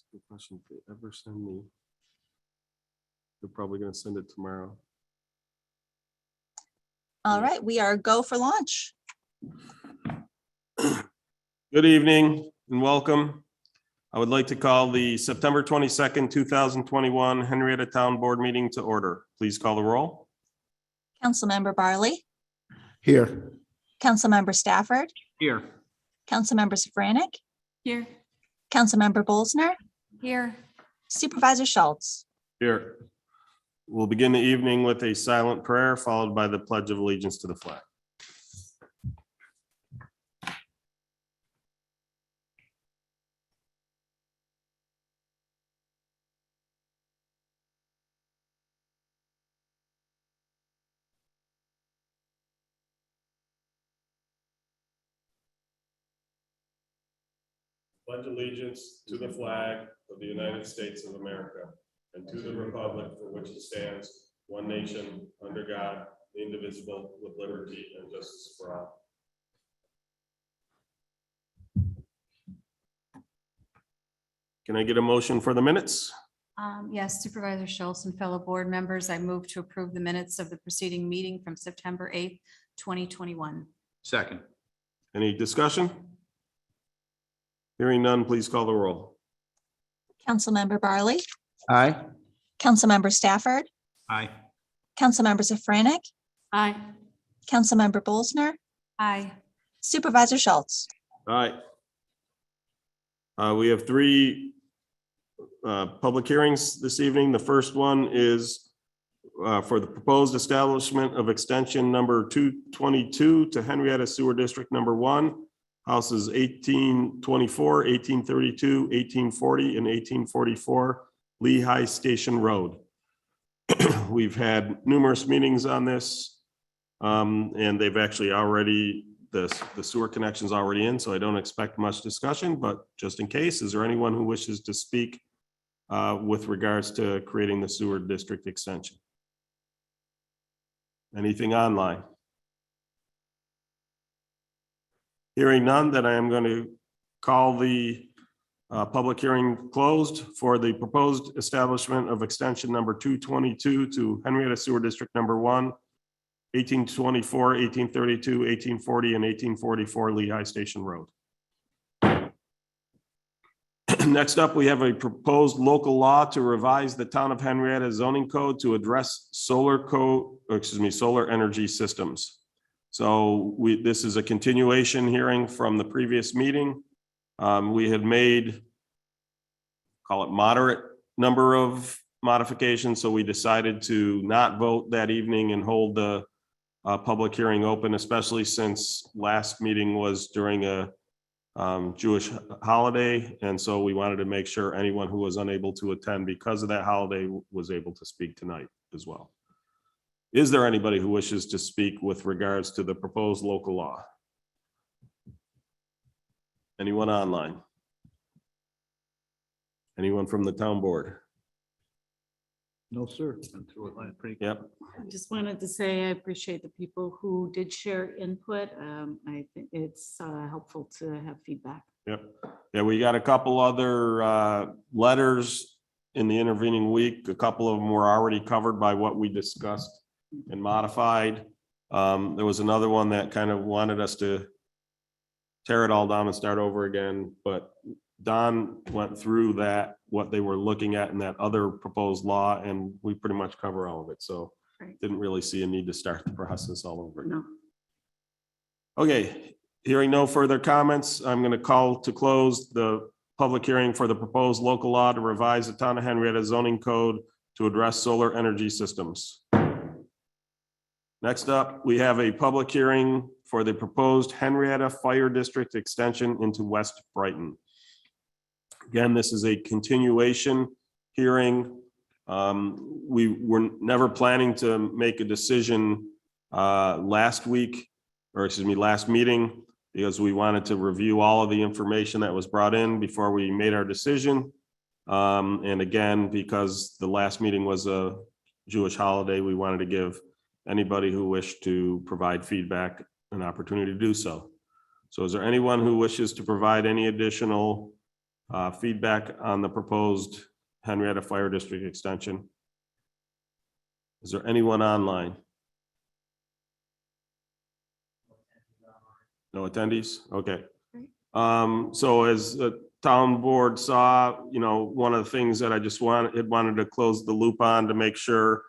That's a good question. If they ever send me, they're probably going to send it tomorrow. All right, we are go for launch. Good evening and welcome. I would like to call the September 22nd, 2021 Henrietta Town Board meeting to order. Please call the roll. Councilmember Barley, Here. Councilmember Stafford, Here. Councilmember Safranek, Here. Councilmember Bolsner, Here. Supervisor Schultz. Here. We'll begin the evening with a silent prayer followed by the Pledge of Allegiance to the flag. Pledge allegiance to the flag of the United States of America and to the republic for which it stands, one nation, under God, indivisible, with liberty and justice for all. Can I get a motion for the minutes? Yes, Supervisor Schultz and fellow board members, I move to approve the minutes of the preceding meeting from September 8th, 2021. Second. Any discussion? Hearing none, please call the roll. Councilmember Barley, Aye. Councilmember Stafford, Aye. Councilmember Safranek, Aye. Councilmember Bolsner, Aye. Supervisor Schultz. All right. We have three public hearings this evening. The first one is for the proposed establishment of extension number 222 to Henrietta Sewer District number 1. Houses 1824, 1832, 1840, and 1844 Lehigh Station Road. We've had numerous meetings on this, and they've actually already, the sewer connection's already in, so I don't expect much discussion, but just in case, is there anyone who wishes to speak with regards to creating the sewer district extension? Anything online? Hearing none, then I am going to call the public hearing closed for the proposed establishment of extension number 222 to Henrietta Sewer District number 1, 1824, 1832, 1840, and 1844 Lehigh Station Road. Next up, we have a proposed local law to revise the town of Henrietta zoning code to address solar energy systems. So this is a continuation hearing from the previous meeting. We had made, call it moderate number of modifications. So we decided to not vote that evening and hold the public hearing open, especially since last meeting was during a Jewish holiday. And so we wanted to make sure anyone who was unable to attend because of that holiday was able to speak tonight as well. Is there anybody who wishes to speak with regards to the proposed local law? Anyone online? Anyone from the town board? No, sir. Yep. I just wanted to say I appreciate the people who did share input. I think it's helpful to have feedback. Yep. Yeah, we got a couple other letters in the intervening week. A couple of them were already covered by what we discussed and modified. There was another one that kind of wanted us to tear it all down and start over again, but Don went through that, what they were looking at in that other proposed law, and we pretty much cover all of it. So Right. didn't really see a need to start the process all over again. No. Okay, hearing no further comments, I'm going to call to close the public hearing for the proposed local law to revise the town of Henrietta zoning code to address solar energy systems. Next up, we have a public hearing for the proposed Henrietta Fire District extension into West Brighton. Again, this is a continuation hearing. We were never planning to make a decision last meeting, because we wanted to review all of the information that was brought in before we made our decision. And again, because the last meeting was a Jewish holiday, we wanted to give anybody who wished to provide feedback an opportunity to do so. So is there anyone who wishes to provide any additional Feedback on the proposed Henrietta Fire District extension. Is there anyone online? No attendees? Okay. So as the town board saw, one of the things that I just wanted to close the loop on to make sure,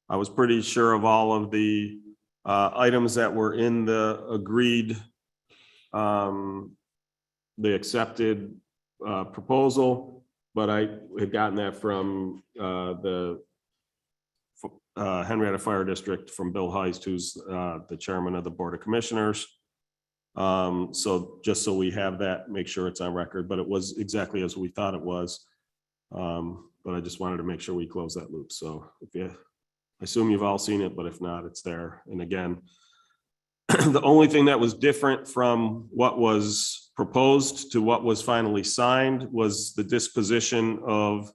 I was pretty sure of all of the items that were in the agreed, the accepted proposal, but I had gotten that from the Henrietta Fire District from Bill Heist, who's the chairman of the Board of Commissioners. So just so we have that, make sure it's on record, but it was exactly as we thought it was. But I just wanted to make sure we close that loop. So if you, I assume you've all seen it, but if not, it's there. And again, the only thing that was different from what was proposed to what was finally signed was the disposition of,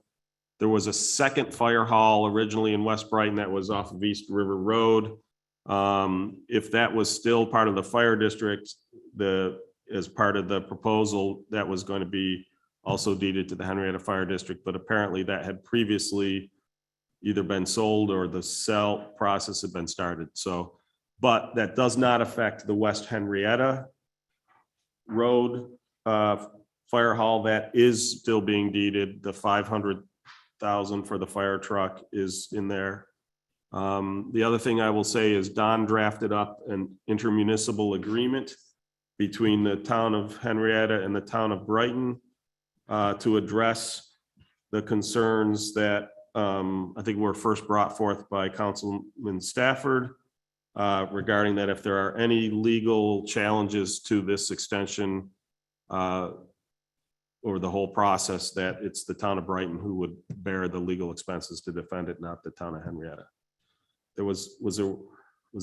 there was a second fire hall originally in West Brighton that was off of East River Road. If that was still part of the fire district, as part of the proposal, that was going to be also deeded to the Henrietta Fire District, but apparently that had previously either been sold or the sale process had been started. So, but that does not affect the West Henrietta Road fire hall. That is still being deeded. The 500,000 for the fire truck is in there. The other thing I will say is Don drafted up an intermunicipal agreement between the town of Henrietta and the town of Brighton to address the concerns that I think were first brought forth by Councilman Stafford regarding that if there are any legal challenges to this extension or the whole process, that it's the town of Brighton who would bear the legal expenses to defend it, not the town of Henrietta. There was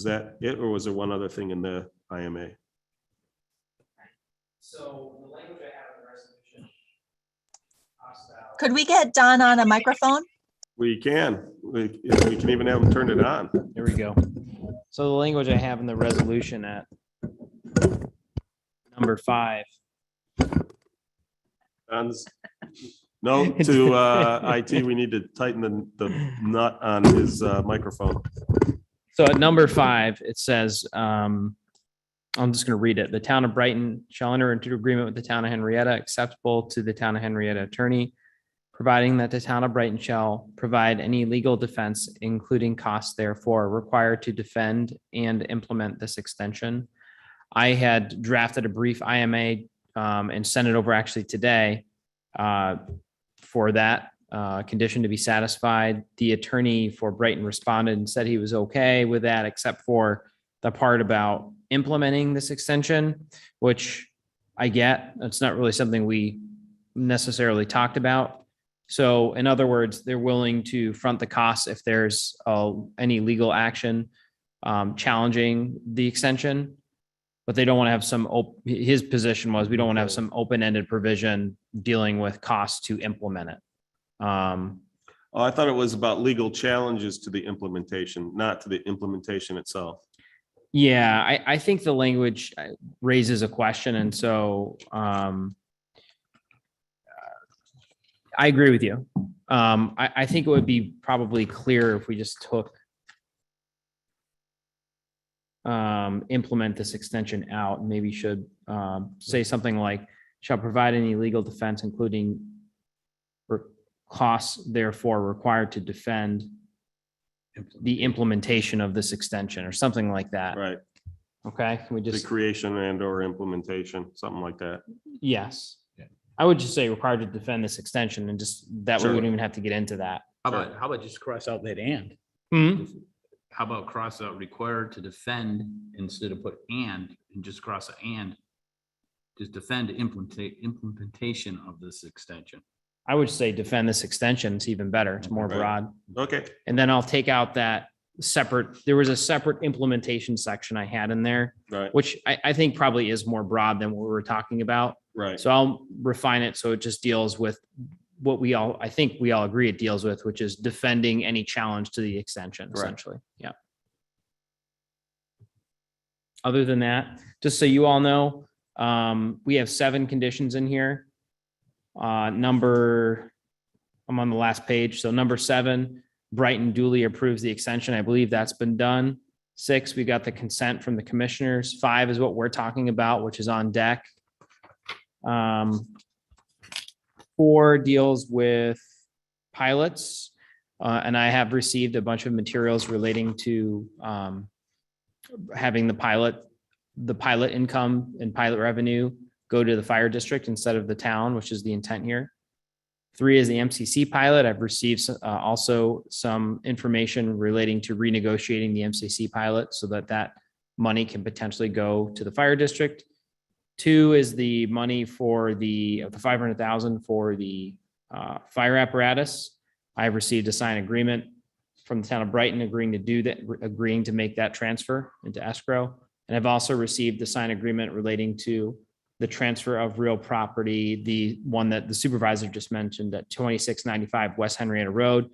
that it, or was there one other thing in the IMA? So the language I have in the resolution talks about. Could we get Don on a microphone? We can even have them turn it on. There we go. So the language I have in the resolution at number 5. No, to IT, we need to tighten the nut on his microphone. So at number 5, it says, I'm just going to read it. The town of Brighton shall enter into agreement with the town of Henrietta, acceptable to the town of Henrietta attorney, providing that the town of Brighton shall provide any legal defense, including costs therefore required to defend and implement this extension. I had drafted a brief IMA and sent it over actually today for that condition to be satisfied. The attorney for Brighton responded and said he was okay with that, except for the part about implementing this extension, which I get. It's not really something we necessarily talked about. So in other words, they're willing to front the costs if there's any legal action challenging the extension, but they don't want to have some, his position was, we don't want to have some open-ended provision dealing with costs to implement it. Oh, I thought it was about legal challenges to the implementation, not to the implementation itself. Yeah, I think the language raises a question. And so I agree with you. I think it would be probably clear if we just took implement this extension out, maybe should say something like shall provide any legal defense, including costs therefore required to defend the implementation of this extension or something like that. Right. Okay, can we The just, creation and or implementation, something like that. yes. I would just say required to defend this extension and just, that way Sure. we don't even have to get into that. How about just cross out that and? Hmm? How about cross out required to defend instead of put and just cross a and? Just defend implementation of this extension. I would say defend this extension. It's even better. It's more Right. broad. Okay, And then I'll take out that separate, there was a separate implementation section I had in there, right, which I think probably is more broad than what we were talking about. right. So I'll refine it so it just deals with what I think we all agree it deals with, which is defending any challenge to the extension, Correct. essentially. Yeah. Other than that, just so you all know, we have 7 conditions in here. I'm on the last page. So number 7, Brighton duly approves the extension. I believe that's been done. 6, we got the consent from the commissioners. 5 is what we're talking about, which is on deck. 4 deals with pilots. And I have received a bunch of materials relating to having the pilot income and pilot revenue go to the fire district instead of the town, which is the intent here. 3 is the MCC pilot. I've received also some information relating to renegotiating the MCC pilot so that that money can potentially go to the fire district. 2 is the money for the $500,000 for the fire apparatus. I've received a signed agreement from the town of Brighton agreeing to make that transfer into escrow. And I've also received the signed agreement relating to the transfer of real property, the one that the supervisor just mentioned at 2695 West Henrietta Road,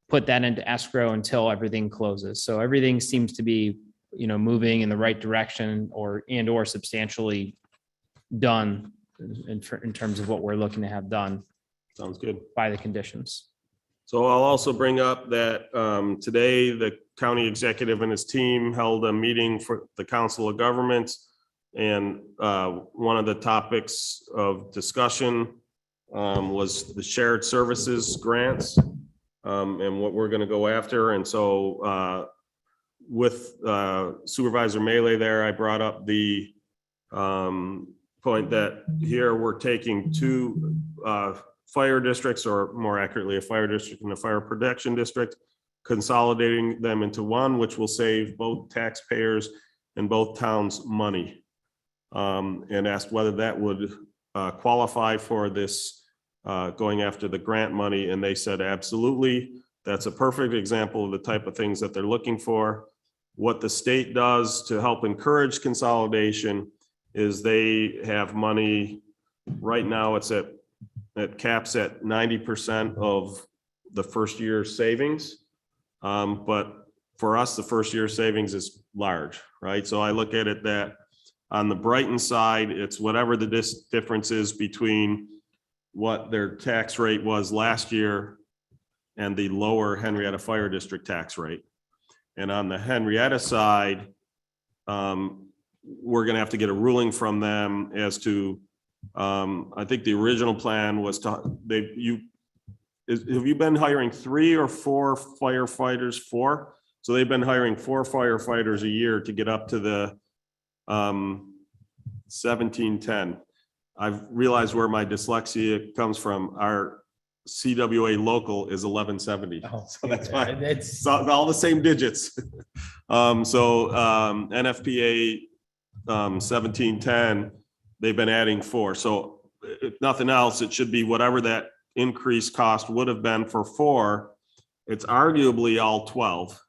put that into escrow until everything closes. So everything seems to be, moving in the right direction or substantially done in terms of what we're looking to have done Sounds good. by the conditions. So I'll also bring up that today, the county executive and his team held a meeting for the Council of Governments. And one of the topics of discussion was the shared services grants and what we're going to go after. And so with Supervisor Melee there, I brought up the point that here we're taking 2 fire districts, or more accurately, a fire district and a fire protection district, consolidating them into one, which will save both taxpayers and both towns money. And asked whether that would qualify for this going after the grant money. And they said, absolutely. That's a perfect example of the type of things that they're looking for. What the state does to help encourage consolidation is they have money right now. It caps at 90% of the first year savings. But for us, the first year savings is large, right? So I look at it that on the Brighton side, it's whatever the difference is between what their tax rate was last year and the lower Henrietta Fire District tax rate. And on the Henrietta side, we're going to have to get a ruling from them as to, I think the original plan was to, have you been hiring 3 or 4 firefighters? 4. So they've been hiring 4 firefighters a year to get up to the 1710. I've realized where my dyslexia comes from. Our CWA local is 1170. So that's why it's all the same digits. NFPA 1710, they've been adding 4. So if nothing else, it should be whatever that increased cost would have been for 4. It's arguably all 12,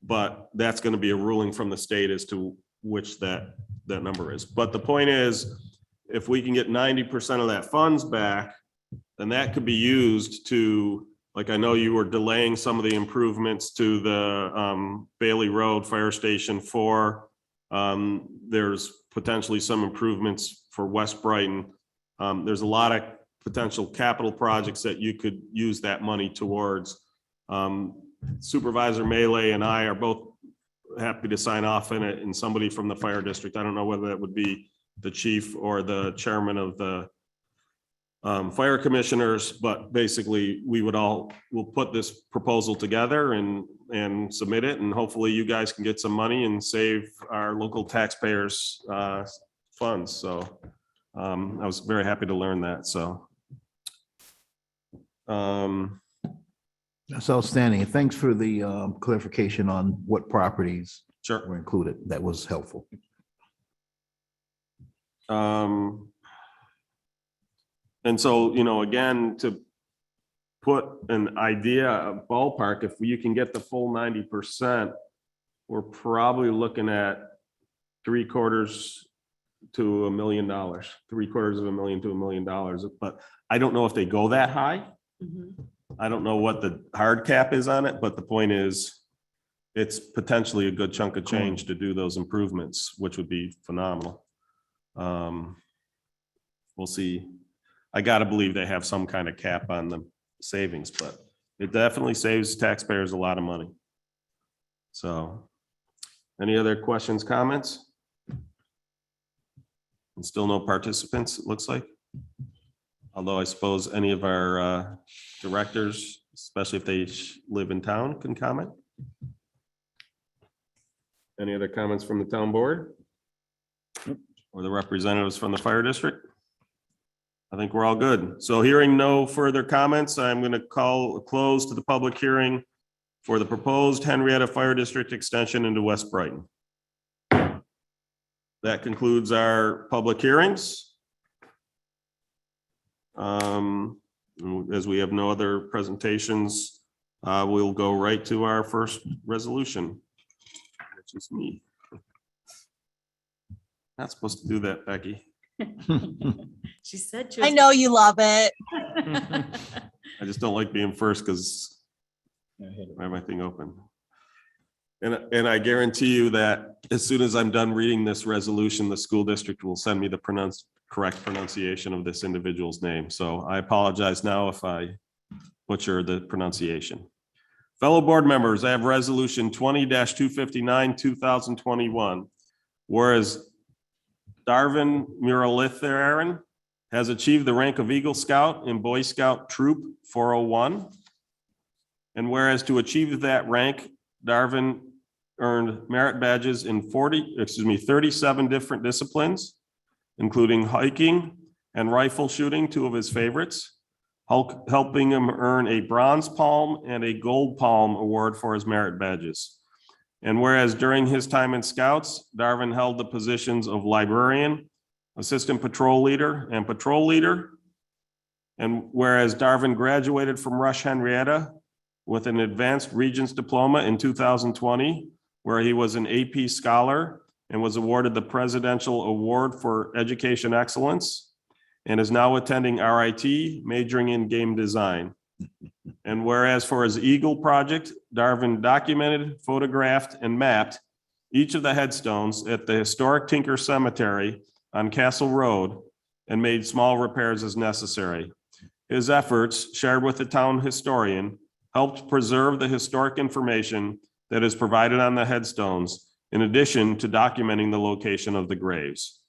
but that's going to be a ruling from the state as to which that number is. But the point is, if we can get 90% of that funds back, then that could be used to, like, I know you were delaying some of the improvements to the Bailey Road Fire Station 4. There's potentially some improvements for West Brighton. There's a lot of potential capital projects that you could use that money towards. Supervisor Melee and I are both happy to sign off in it, and somebody from the fire district. I don't know whether that would be the chief or the chairman of the fire commissioners, but basically we'll put this proposal together and submit it, and hopefully you guys can get some money and save our local taxpayers funds. So I was very happy to learn that. So that's outstanding. And thanks for the clarification on what properties sure. were included. That was helpful. And so, again, to put an idea, a ballpark, if you can get the full 90%, we're probably looking at $750,000 to $1 million, $750,000 to $1 million. But I don't know if they go that high. I don't know what the hard cap is on it, but the point is, it's potentially a good chunk of change to do those improvements, which would be phenomenal. We'll see. I gotta believe they have some kind of cap on the savings, but it definitely saves taxpayers a lot of money. So, any other questions, comments? And still no participants, it looks like. Although I suppose any of our directors, especially if they live in town, can comment. Any other comments from the town board? Or the representatives from the fire district? I think we're all good. So hearing no further comments, I'm going to call a close to the public hearing for the proposed Henrietta Fire District extension into West Brighton. That concludes our public hearings. As we have no other presentations, we'll go right to our first resolution, which is me. Not supposed to do that, Becky. She said. I know you love it. I just don't like being first because I have my thing open. And I guarantee you that as soon as I'm done reading this resolution, the school district will send me the correct pronunciation of this individual's name. So I apologize now if I butcher the pronunciation. Fellow board members, I have resolution 20-259, 2021. Whereas Darvin Muralitharan has achieved the rank of Eagle Scout in Boy Scout Troop 401. And whereas to achieve that rank, Darvin earned merit badges in 37 different disciplines, including hiking and rifle shooting, two of his favorites, helping him earn a Bronze Palm and a Gold Palm award for his merit badges. And whereas during his time in Scouts, Darvin held the positions of librarian, assistant patrol leader, and patrol leader. And whereas Darvin graduated from Rush Henrietta with an advanced Regents diploma in 2020, where he was an AP scholar and was awarded the Presidential Award for Education Excellence, and is now attending RIT, majoring in game design. And whereas for his Eagle project, Darvin documented, photographed, and mapped each of the headstones at the historic Tinker Cemetery on Castle Road and made small repairs as necessary. His efforts, shared with the town historian, helped preserve the historic information that is provided on the headstones, in addition to documenting the location of the graves.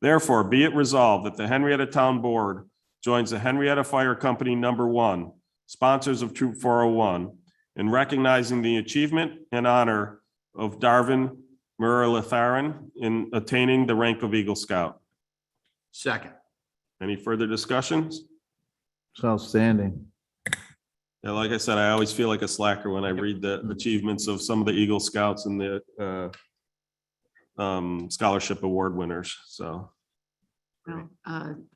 Therefore, be it resolved that the Henrietta Town Board joins the Henrietta Fire Company #1, sponsors of Troop 401, in recognizing the achievement and honor of Darvin Muralitharan in attaining the rank of Eagle Scout. Second. Any further discussions? It's outstanding. Yeah, like I said, I always feel like a slacker when I read the achievements of some of the Eagle Scouts and the scholarship award winners. So Well,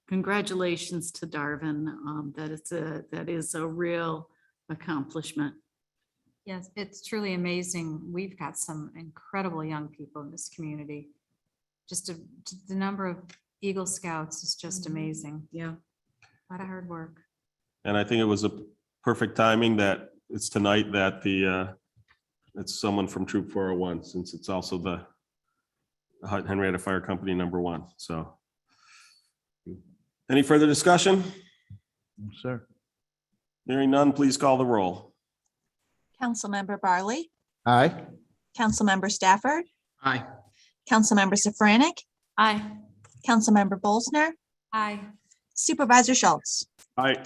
congratulations to Darvin. That is a real accomplishment. Yes, it's truly amazing. We've got some incredible young people in this community. Just the number of Eagle Scouts is just amazing. Yeah. A lot of hard work. and I think it was a perfect timing that it's tonight that it's someone from Troop 401, since it's also the Henrietta Fire Company #1. So any further discussion? Yes, sir. Hearing none, please call the roll. Councilmember Barley, Aye. Councilmember Stafford, Aye. Councilmember Safranik, Aye. Councilmember Bolsner, Aye. Supervisor Schultz. Aye.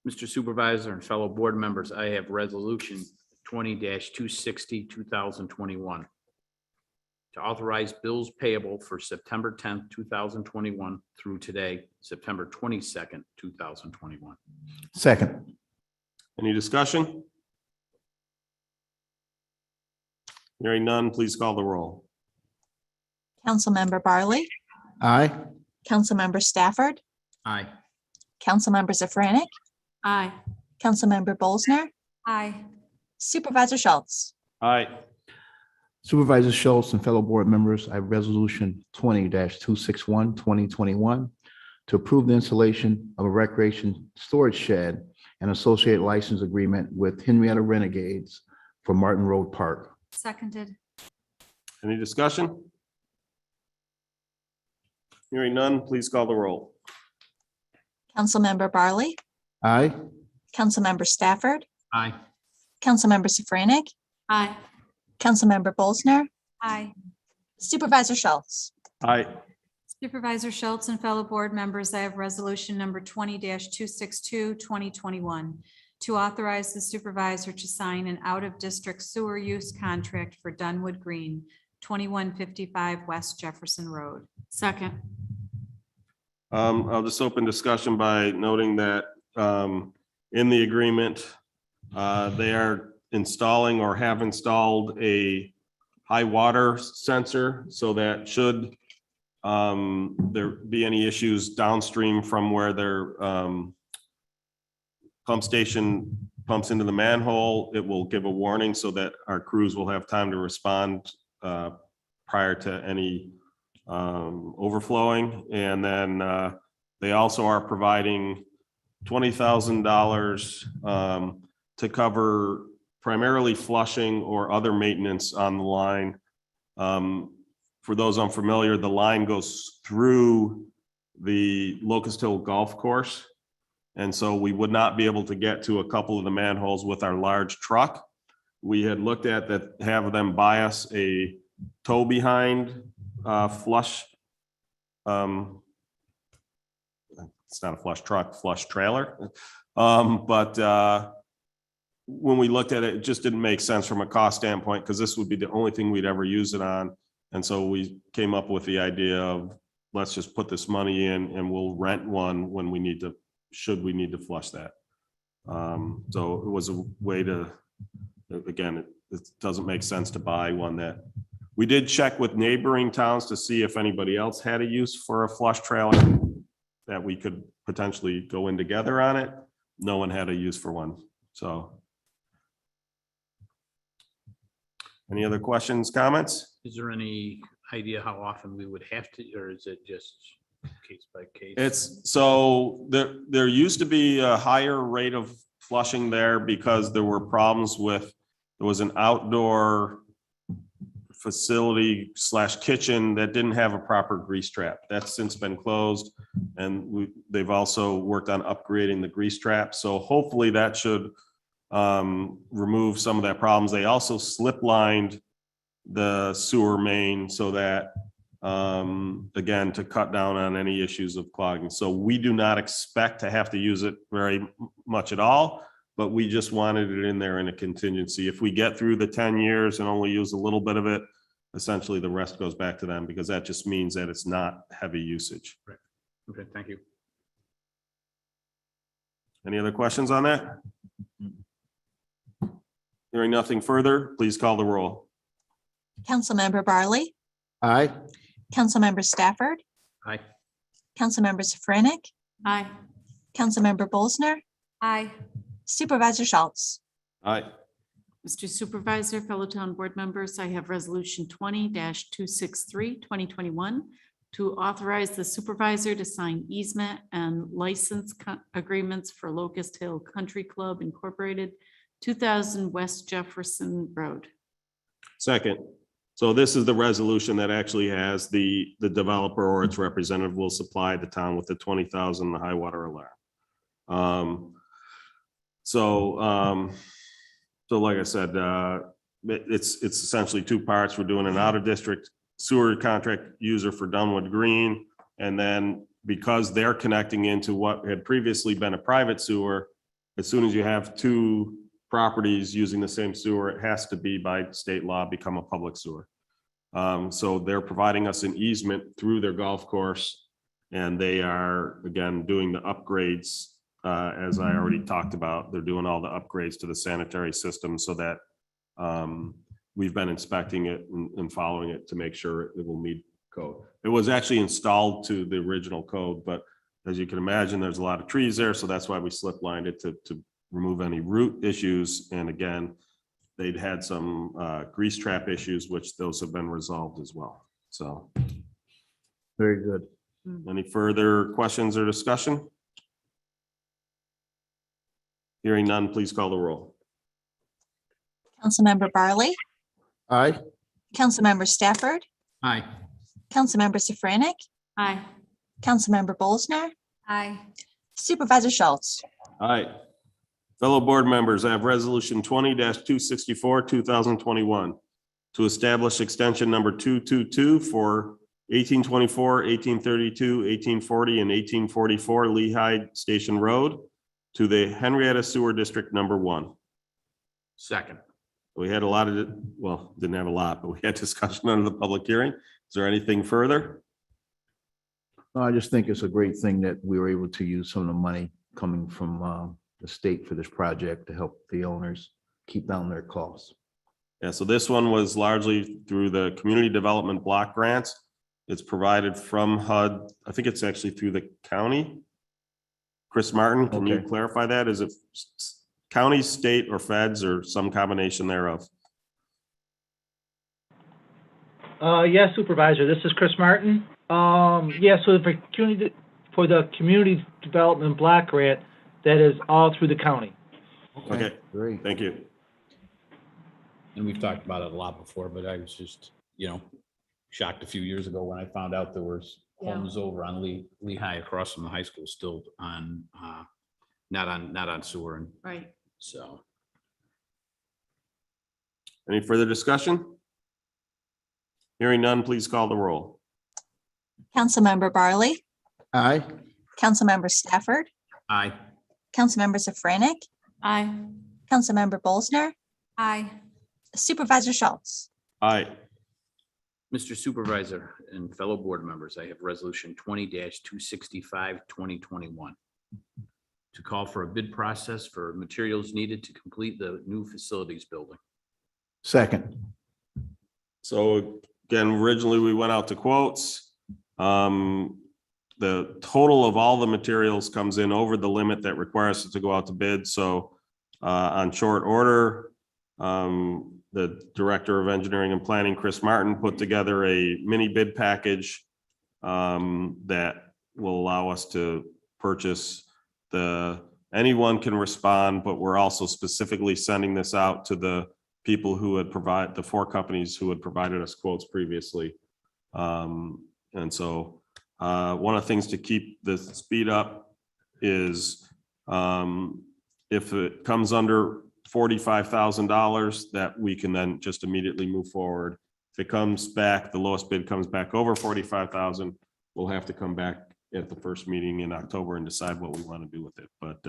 Mr. Supervisor and fellow board members, I have resolution 20-260, 2021. To authorize bills payable for September 10th, 2021 through today, September 22nd, 2021. Second. Any discussion? Hearing none, please call the roll. Councilmember Barley, Aye. Councilmember Stafford, Aye. Councilmember Safranik, Aye. Councilmember Bolsner, Aye. Supervisor Schultz. Aye. Supervisor Schultz and fellow board members, I have resolution 20-261, 2021 to approve the installation of a recreation storage shed and associated license agreement with Henrietta Renegades for Martin Road Park. Seconded. Any discussion? Hearing none, please call the roll. Councilmember Barley, Aye. Councilmember Stafford, Aye. Councilmember Safranik, Aye. Councilmember Bolsner, Aye. Supervisor Schultz. Aye. Supervisor Schultz and fellow board members, I have resolution number 20-262, 2021, to authorize the supervisor to sign an out-of-district sewer use contract for Dunwood Green, 2155 West Jefferson Road. Second. I'll just open discussion by noting that in the agreement, they are installing or have installed a high water sensor so that should there be any issues downstream from where their pump station pumps into the manhole, it will give a warning so that our crews will have time to respond prior to any overflowing. And then they also are providing $20,000 to cover primarily flushing or other maintenance on the line. For those unfamiliar, the line goes through the Locust Hill Golf Course. And so we would not be able to get to a couple of the manholes with our large truck. We had looked at that, have them buy us a tow behind flush. It's not a flush truck, flush trailer. But when we looked at it, it just didn't make sense from a cost standpoint because this would be the only thing we'd ever use it on. And so we came up with the idea of let's just put this money in and we'll rent one when we need to, should we need to flush that. So it was a way to, again, it doesn't make sense to buy one that, we did check with neighboring towns to see if anybody else had a use for a flush trailer that we could potentially go in together on it. No one had a use for one, so. Any other questions, comments? Is there any idea how often we would have to, or is it just case by case? It's, so there used to be a higher rate of flushing there because there were problems with, there was an outdoor facility / kitchen that didn't have a proper grease trap. That's since been closed. And they've also worked on upgrading the grease trap. So hopefully that should remove some of that problems. They also slip lined the sewer main so that, again, to cut down on any issues of clogging. So we do not expect to have to use it very much at all, but we just wanted it in there in a contingency. If we get through the 10 years and only use a little bit of it, essentially the rest goes back to them because that just means that it's not heavy usage. Okay, thank you. Any other questions on that? Hearing nothing further, please call the roll. Councilmember Barley, Aye. Councilmember Stafford, Aye. Councilmember Safranik, Aye. Councilmember Bolsner, Aye. Supervisor Schultz. Aye. Mr. Supervisor, fellow town board members, I have resolution 20-263, 2021, to authorize the supervisor to sign easement and license agreements for Locust Hill Country Club Incorporated, 2000 West Jefferson Road. Second. So this is the resolution that actually has the developer or its representative will supply the town with the 20,000 high water alarm. So like I said, it's essentially two parts. We're doing an out of district sewer contract user for Dunwood Green. And then because they're connecting into what had previously been a private sewer, as soon as you have two properties using the same sewer, it has to be by state law become a public sewer. So they're providing us an easement through their golf course. And they are, again, doing the upgrades. As I already talked about, they're doing all the upgrades to the sanitary system so that we've been inspecting it and following it to make sure it will meet code. It was actually installed to the original code, but as you can imagine, there's a lot of trees there. So that's why we slip lined it to remove any root issues. And again, they'd had some grease trap issues, which those have been resolved as well. So Very good. any further questions or discussion? Hearing none, please call the roll. Councilmember Barley, Aye. Councilmember Stafford, Aye. Councilmember Safranik, Aye. Councilmember Bolsner, Aye. Supervisor Schultz. Aye. Fellow board members, I have resolution 20-264, 2021 to establish extension number 222 for 1824, 1832, 1840, and 1844 Lehigh Station Road to the Henrietta Sewer District Number 1. Second. We had a lot of, well, didn't have a lot, but we had discussion under the public hearing. Is there anything further? No, I just think it's a great thing that we were able to use some of the money coming from the state for this project to help the owners keep down their costs. Yeah, so this one was largely through the Community Development Block Grants. It's provided from HUD. I think it's actually through the county. Chris Martin, can you Okay. clarify that? Is it county, state, or feds, or some combination thereof? Yes, Supervisor, this is Chris Martin. Yeah, so for the community development block grant, that is all through the county. Okay, Great. thank you. And we've talked about it a lot before, but I was just, shocked a few years ago when I found out there was Yeah. homes over on Lehigh across from the high school still on, not on sewer. And Right. so, Any further discussion? Hearing none, please call the roll. Councilmember Barley, Aye. Councilmember Stafford, aye. Councilmember Safranik, Aye. Councilmember Bolsner, Aye. Supervisor Schultz. Aye. Mr. Supervisor and fellow board members, I have resolution 20-265, 2021 to call for a bid process for materials needed to complete the new facilities building. Second. So again, originally we went out to quotes. The total of all the materials comes in over the limit that requires us to go out to bid. So on short order, the Director of Engineering and Planning, Chris Martin, put together a mini bid package that will allow us to purchase anyone can respond, but we're also specifically sending this out to the people who had the 4 companies who had provided us quotes previously. And so one of the things to keep the speed up is if it comes under $45,000, that we can then just immediately move forward. If it comes back, the lowest bid comes back over 45,000, we'll have to come back at the first meeting in October and decide what we want to do with it. But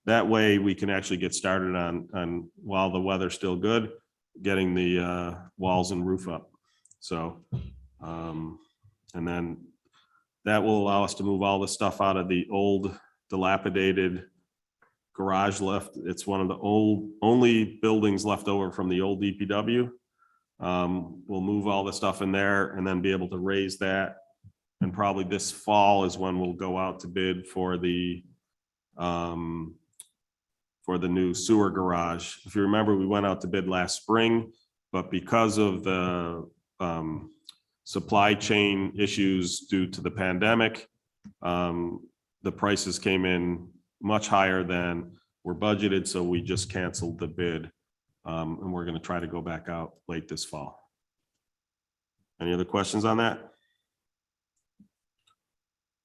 that way we can actually get started on while the weather's still good, getting the walls and roof up. So, and then that will allow us to move all the stuff out of the old dilapidated garage left. It's one of the only buildings left over from the old DPW. We'll move all the stuff in there and then be able to raise that. And probably this fall is when we'll go out to bid for the new sewer garage. If you remember, we went out to bid last spring, but because of the supply chain issues due to the pandemic, the prices came in much higher than were budgeted, so we just canceled the bid. And we're going to try to go back out late this fall. Any other questions on that?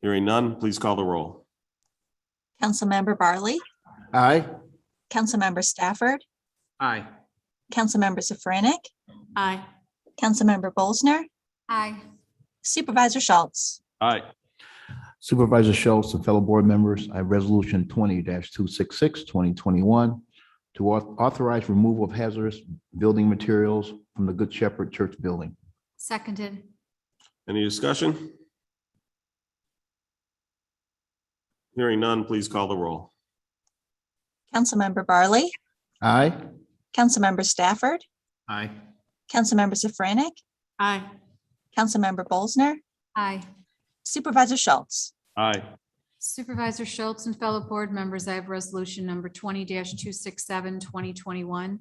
Hearing none, please call the roll. Councilmember Barley, Aye. Councilmember Stafford, Aye. Councilmember Safranik, Aye. Councilmember Bolsner, Aye. Supervisor Schultz. Aye. Supervisor Schultz and fellow board members, I have resolution 20-266, 2021 to authorize removal of hazardous building materials from the Good Shepherd Church building. Seconded. Any discussion? Hearing none, please call the roll. Councilmember Barley, Aye. Councilmember Stafford, Aye. Councilmember Safranik, Aye. Councilmember Bolsner, Aye. Supervisor Schultz. Aye. Supervisor Schultz and fellow board members, I have resolution number 20-267, 2021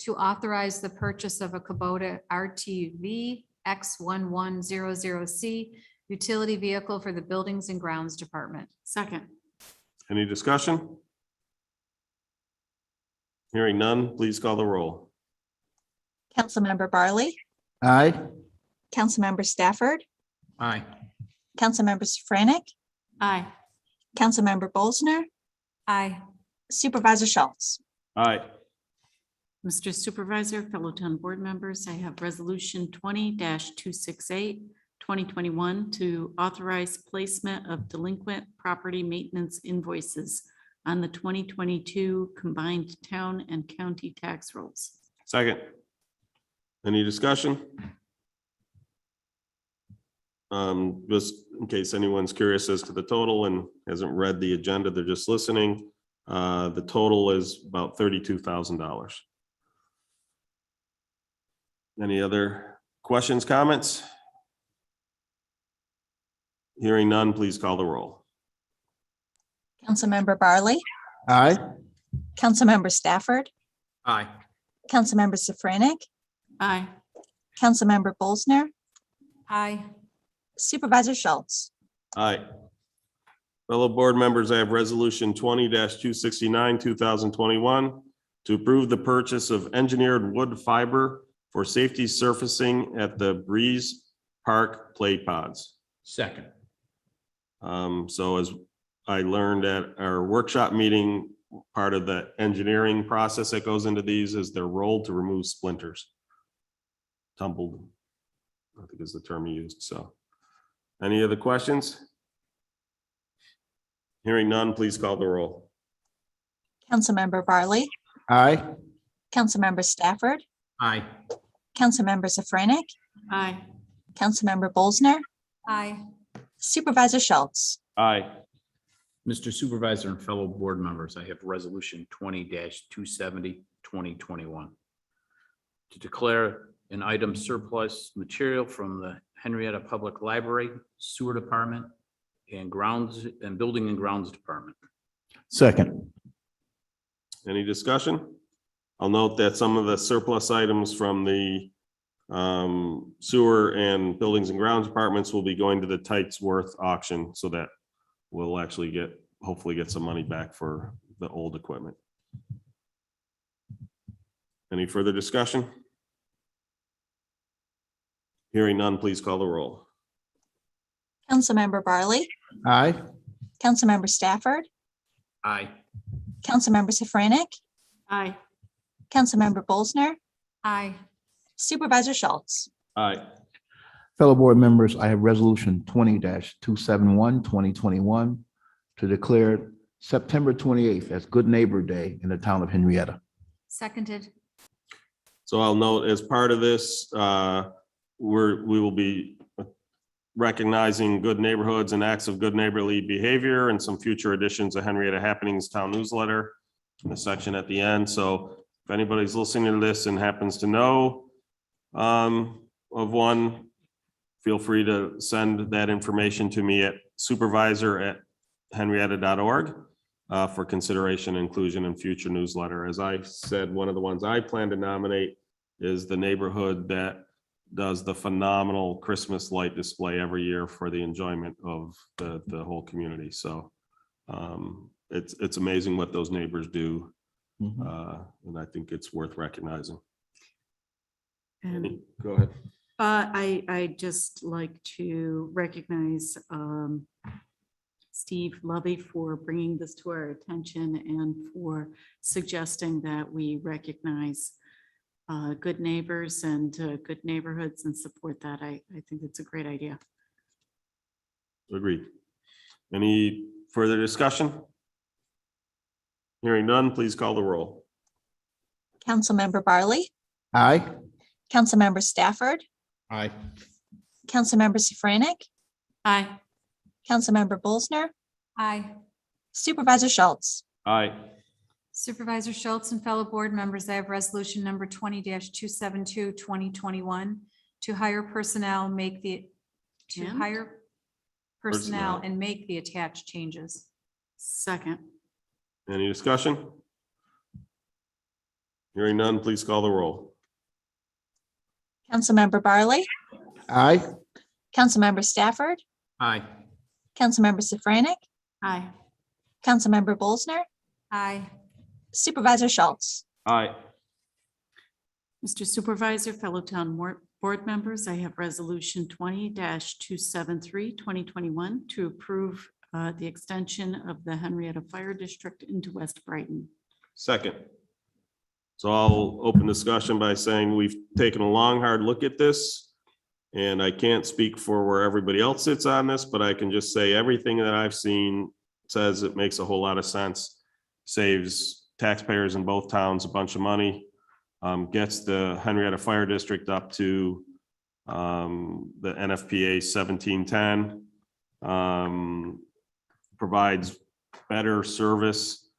to authorize the purchase of a Kubota RTV X1100C utility vehicle for the Buildings and Grounds Department. Second. Any discussion? Hearing none, please call the roll. Councilmember Barley, Aye. Councilmember Stafford, Aye. Councilmember Safranik, Aye. Councilmember Bolzner, Aye. Supervisor Schultz. Aye. Mr. Supervisor, fellow town board members, I have resolution 20-268, 2021 to authorize placement of delinquent property maintenance invoices on the 2022 combined town and county tax rolls. Second. Any discussion? Just in case anyone's curious as to the total and hasn't read the agenda, they're just listening. The total is about $32,000. Any other questions, comments? Hearing none, please call the roll. Councilmember Barley, Aye. Councilmember Stafford, Aye. Councilmember Safranik, Aye. Councilmember Bolzner, Aye. Supervisor Schultz. Aye. Fellow board members, I have resolution 20-269, 2021 to approve the purchase of engineered wood fiber for safety surfacing at the Breeze Park Play Pods. Second. So as I learned at our workshop meeting, part of the engineering process that goes into these is they're rolled to remove splinters. Tumbled, I think is the term used, so. Any other questions? Hearing none, please call the roll. Councilmember Barley, Aye. Councilmember Stafford, Aye. Councilmember Safranik, Aye. Councilmember Bolzner, Aye. Supervisor Schultz. Aye. Mr. Supervisor and fellow board members, I have resolution 20-270, 2021 to declare an item surplus material from the Henrietta Public Library, Sewer Department, and Grounds and Building and Grounds Department. Second. Any discussion? I'll note that some of the surplus items from the sewer and buildings and grounds departments will be going to the Tightsworth auction, so that we'll actually hopefully get some money back for the old equipment. Any further discussion? Hearing none, please call the roll. Councilmember Barley, Aye. Councilmember Stafford, Aye. Councilmember Safranik, Aye. Councilmember Bolzner, Aye. Supervisor Schultz. Aye. Fellow board members, I have resolution 20-271, 2021 to declare September 28th as Good Neighbor Day in the town of Henrietta. Seconded. So I'll note as part of this, we will be recognizing good neighborhoods and acts of good neighborly behavior and some future editions of Henrietta Happenings Town Newsletter in the section at the end. So if anybody's listening to this and happens to know of one, feel free to send that information to me at supervisor@henrietta.org for consideration, inclusion in future newsletter. As I said, one of the ones I plan to nominate is the neighborhood that does the phenomenal Christmas light display every year for the enjoyment of the whole community. So it's amazing what those neighbors do. And I think it's worth recognizing. And Go ahead. I'd just like to recognize Steve Lovey for bringing this to our attention and for suggesting that we recognize good neighbors and good neighborhoods and support that. I think it's a great idea. Agreed. Any further discussion? Hearing none, please call the roll. Councilmember Barley, Aye. Councilmember Stafford, Aye. Councilmember Safranik, Aye. Councilmember Bolzner, Aye. Supervisor Schultz. Aye. Supervisor Schultz and fellow board members, I have resolution number 20-272, 2021 to hire personnel, And? make the attached changes. Second. Any discussion? Hearing none, please call the roll. Councilmember Barley, Aye. Councilmember Stafford, Aye. Councilmember Safranik, Aye. Councilmember Bolzner, Aye. Supervisor Schultz. Aye. Mr. Supervisor, fellow town board members, I have resolution 20-273, 2021 to approve the extension of the Henrietta Fire District into West Brighton. Second. So I'll open discussion by saying we've taken a long, hard look at this. And I can't speak for where everybody else sits on this, but I can just say everything that I've seen says it makes a whole lot of sense. Saves taxpayers in both towns a bunch of money. Gets the Henrietta Fire District up to the NFPA 1710. Provides better service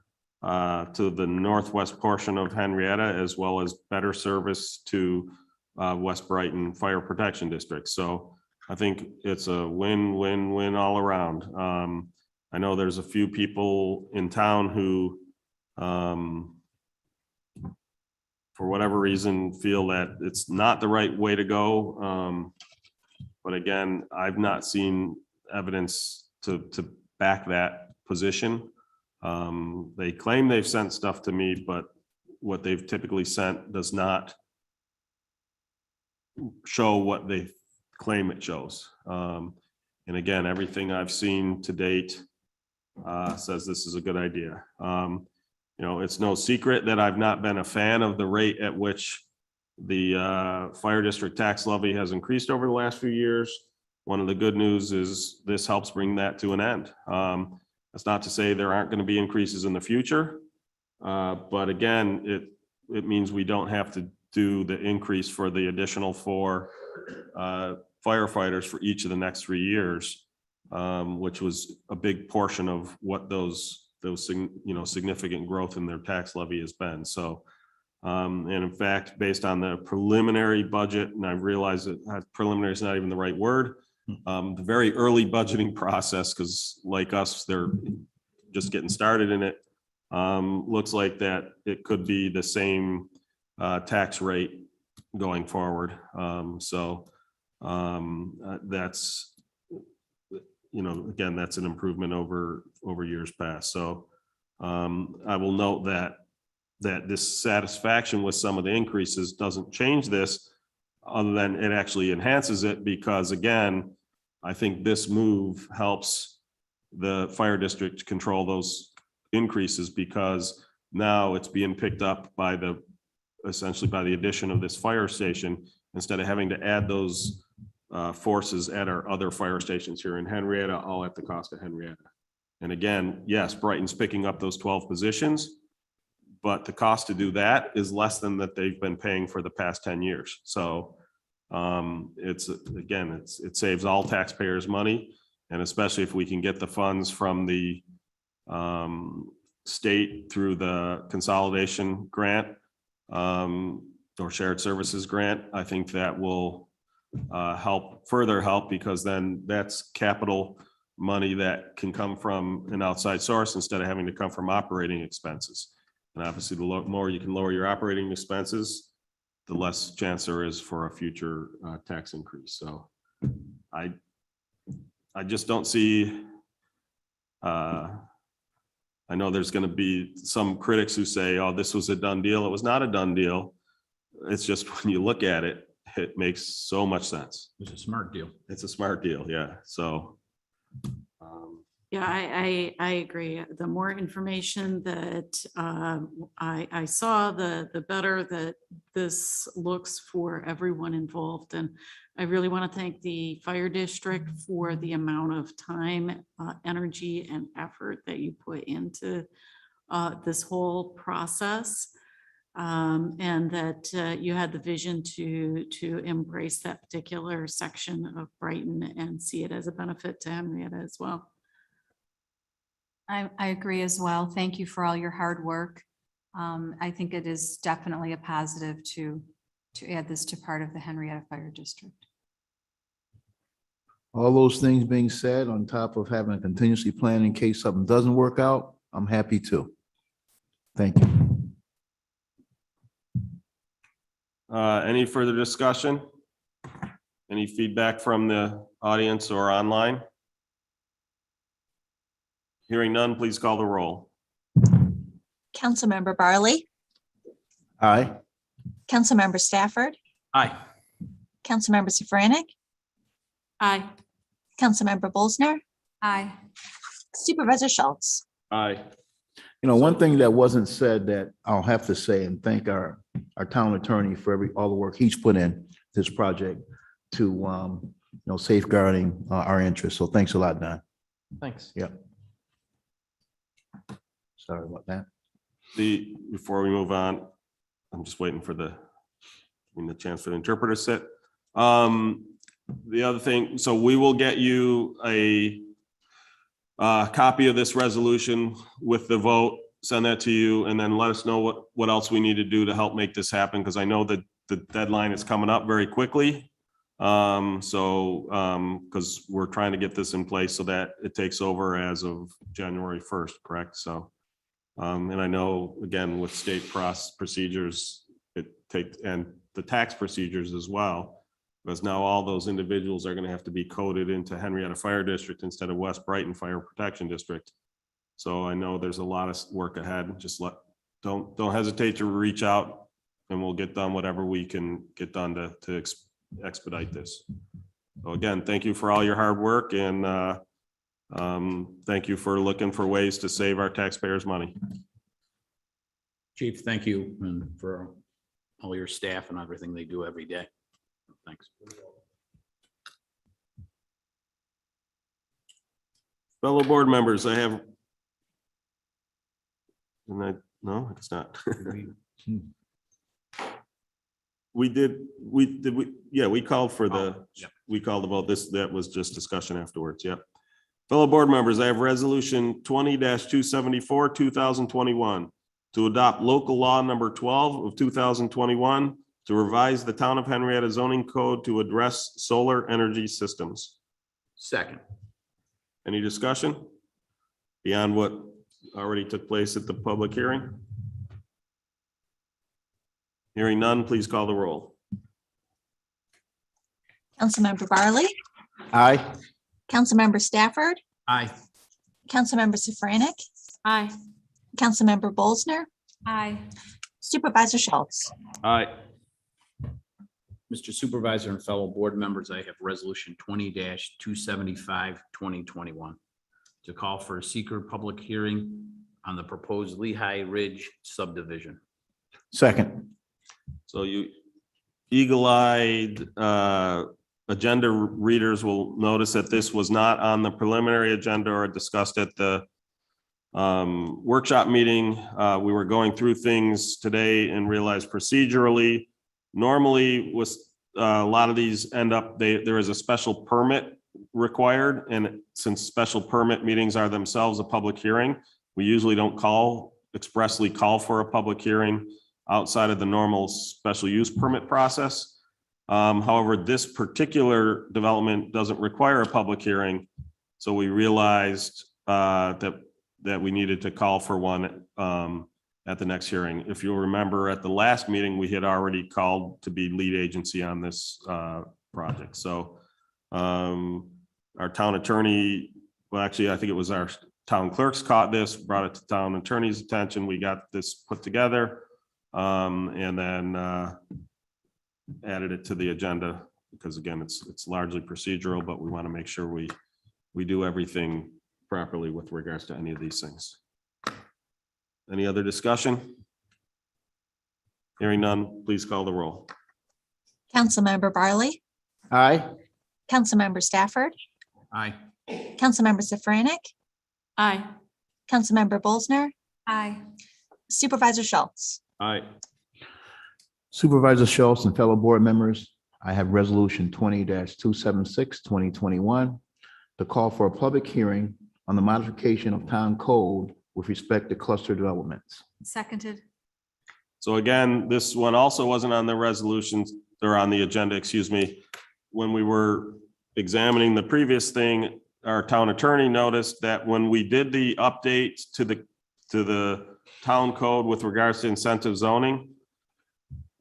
to the northwest portion of Henrietta, as well as better service to West Brighton Fire Protection District. So I think it's a win-win-win all around. I know there's a few people in town who, for whatever reason, feel that it's not the right way to go. But again, I've not seen evidence to back that position. They claim they've sent stuff to me, but what they've typically sent does not show what they claim it shows. And again, everything I've seen to date says this is a good idea. You know, it's no secret that I've not been a fan of the rate at which the fire district tax levy has increased over the last few years. One of the good news is this helps bring that to an end. That's not to say there aren't going to be increases in the future. But again, it means we don't have to do the increase for the additional 4 firefighters for each of the next 3 years, which was a big portion of what those significant growth in their tax levy has been. So, and in fact, based on the preliminary budget, and I realize that preliminary is not even the right word, the very early budgeting process, because like us, they're just getting started in it, looks like that it could be the same tax rate going forward. That's, again, that's an improvement over years past. So I will note that dissatisfaction with some of the increases doesn't change this, other than it actually enhances it, because again, I think this move helps the fire district control those increases, because now it's being picked up by essentially by the addition of this fire station, instead of having to add those forces at our other fire stations here in Henrietta, all at the cost of Henrietta. And again, yes, Brighton's picking up those 12 positions, but the cost to do that is less than that they've been paying for the past 10 years. So it saves all taxpayers money, and especially if we can get the funds from the state through the consolidation grant or shared services grant, I think that will further help, because then that's capital money that can come from an outside source instead of having to come from operating expenses. And obviously, the more you can lower your operating expenses, the less chance there is for a future tax increase. So I just don't see, I know there's going to be some critics who say, oh, this was a done deal. It was not a done deal. It's just when you look at it, it makes so much sense. It's a smart deal. It's a smart deal. Yeah. So. Yeah, I agree. The more information that I saw, the better that this looks for everyone involved. And I really want to thank the fire district for the amount of time, energy, and effort that you put into this whole process. And that you had the vision to embrace that particular section of Brighton and see it as a benefit to Henrietta as well. I agree as well. Thank you for all your hard work. I think it is definitely a positive to add this to part of the Henrietta Fire District. All those things being said, on top of having a contingency plan in case something doesn't work out, I'm happy too. Thank you. Any further discussion? Any feedback from the audience or online? Hearing none, please call the roll. Councilmember Barley, Aye. Councilmember Stafford, Aye. Councilmember Safranik, Aye. Councilmember Bolsner, Aye. Supervisor Schultz. Aye. You know, one thing that wasn't said that I'll have to say and thank our town attorney for all the work he's put in this project to, safeguarding our interests. So thanks a lot, Don. Thanks. Sorry about that. Before we move on, I'm just waiting for the chance for the interpreter to sit. The other thing, so we will get you a copy of this resolution with the vote, send that to you, and then let us know what else we need to do to help make this happen, because I know that the deadline is coming up very quickly. Because we're trying to get this in place so that it takes over as of January 1st, correct? So, and I know, again, with state procedures, and the tax procedures as well, because now all those individuals are going to have to be coded into Henrietta Fire District instead of West Brighton Fire Protection District. So I know there's a lot of work ahead. Just don't hesitate to reach out, and we'll get done whatever we can get done to expedite this. So again, thank you for all your hard work, and thank you for looking for ways to save our taxpayers' money. Chief, thank you, and for all your staff and everything they do every day. Thanks. Fellow board members, I have. No, it's not. We called for we called about this. That was just discussion afterwards. Yep. Fellow board members, I have resolution 20-274, 2021 to adopt local law number 12 of 2021 to revise the town of Henrietta zoning code to address solar energy systems. Second. Any discussion beyond what already took place at the public hearing? Hearing none, please call the roll. Councilmember Barley, Aye. Councilmember Stafford, Aye. Councilmember Safranek, Aye. Councilmember Bolsner, Aye. Supervisor Schultz. Aye. Mr. Supervisor and fellow board members, I have resolution 20-275, 2021 to call for a secret public hearing on the proposed Lehigh Ridge subdivision. Second. So you eagle-eyed agenda readers will notice that this was not on the preliminary agenda or discussed at the workshop meeting. We were going through things today and realized procedurally, normally with a lot of these end up, there is a special permit required. And since special permit meetings are themselves a public hearing, we usually don't expressly call for a public hearing outside of the normal special use permit process. However, this particular development doesn't require a public hearing. So we realized that we needed to call for one at the next hearing. If you'll remember, at the last meeting, we had already called to be lead agency on this project. So our town attorney, well, actually, I think it was our town clerks caught this, brought it to town attorney's attention. We got this put together and then added it to the agenda because again, it's largely procedural, but we want to make sure we do everything properly with regards to any of these things. Any other discussion? Hearing none, please call the roll. Councilmember Barley, Aye. Councilmember Stafford, Aye. Councilmember Safranek, Aye. Councilmember Bolsner, Aye. Supervisor Schultz. Aye. Supervisor Schultz and fellow board members, I have resolution 20-276, 2021 to call for a public hearing on the modification of town code with respect to cluster developments. Seconded. So again, this one also wasn't on the resolutions or on the agenda, excuse me. When we were examining the previous thing, our town attorney noticed that when we did the update to the town code with regards to incentive zoning,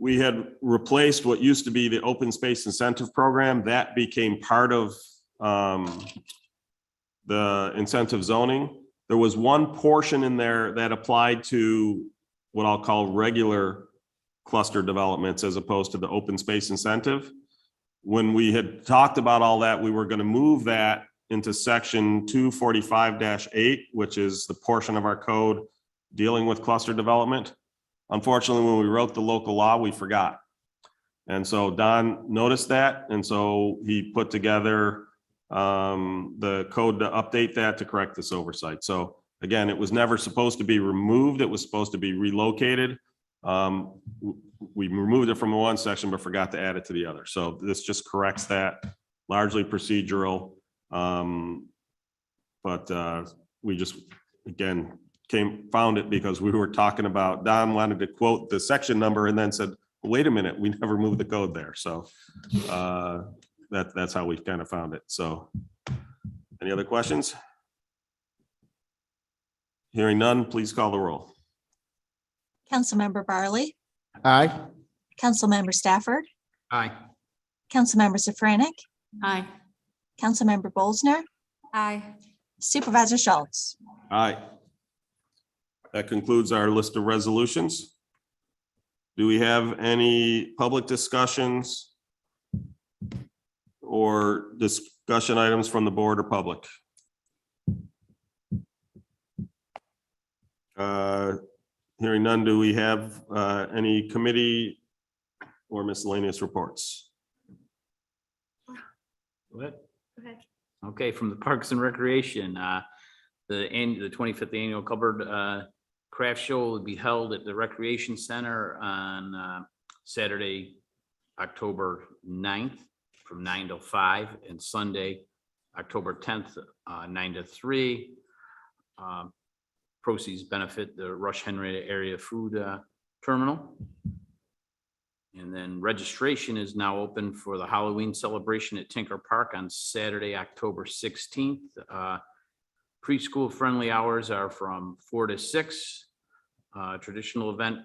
we had replaced what used to be the open space incentive program. That became part of the incentive zoning. There was one portion in there that applied to what I'll call regular cluster developments as opposed to the open space incentive. When we had talked about all that, we were going to move that into section 245-8, which is the portion of our code dealing with cluster development. Unfortunately, when we wrote the local law, we forgot. And so Don noticed that, and so he put together the code to update that to correct this oversight. So again, it was never supposed to be removed. It was supposed to be relocated. We removed it from one section, but forgot to add it to the other. So this just corrects that, largely procedural. But we just, again, found it because we were talking about, Don wanted to quote the section number and then said, wait a minute, we never moved the code there. So that's how we kind of found it. So any other questions? Hearing none, please call the roll. Councilmember Barley, Aye. Councilmember Stafford, Aye. Councilmember Safranik, Aye. Councilmember Bolzner, Aye. Supervisor Schultz. Aye. That concludes our list of resolutions. Do we have any public discussions or discussion items from the board or public? Hearing none, do we have any committee or miscellaneous reports? What? Okay, from the Parks and Recreation, the 25th annual Covered Craft Show will be held at the Recreation Center on Saturday, October 9th from 9 till 5, and Sunday, October 10th, 9 to 3. Proceeds benefit the Rush Henrietta Area Food Terminal. And then registration is now open for the Halloween celebration at Tinker Park on Saturday, October 16th. Preschool friendly hours are from 4 to 6. Traditional event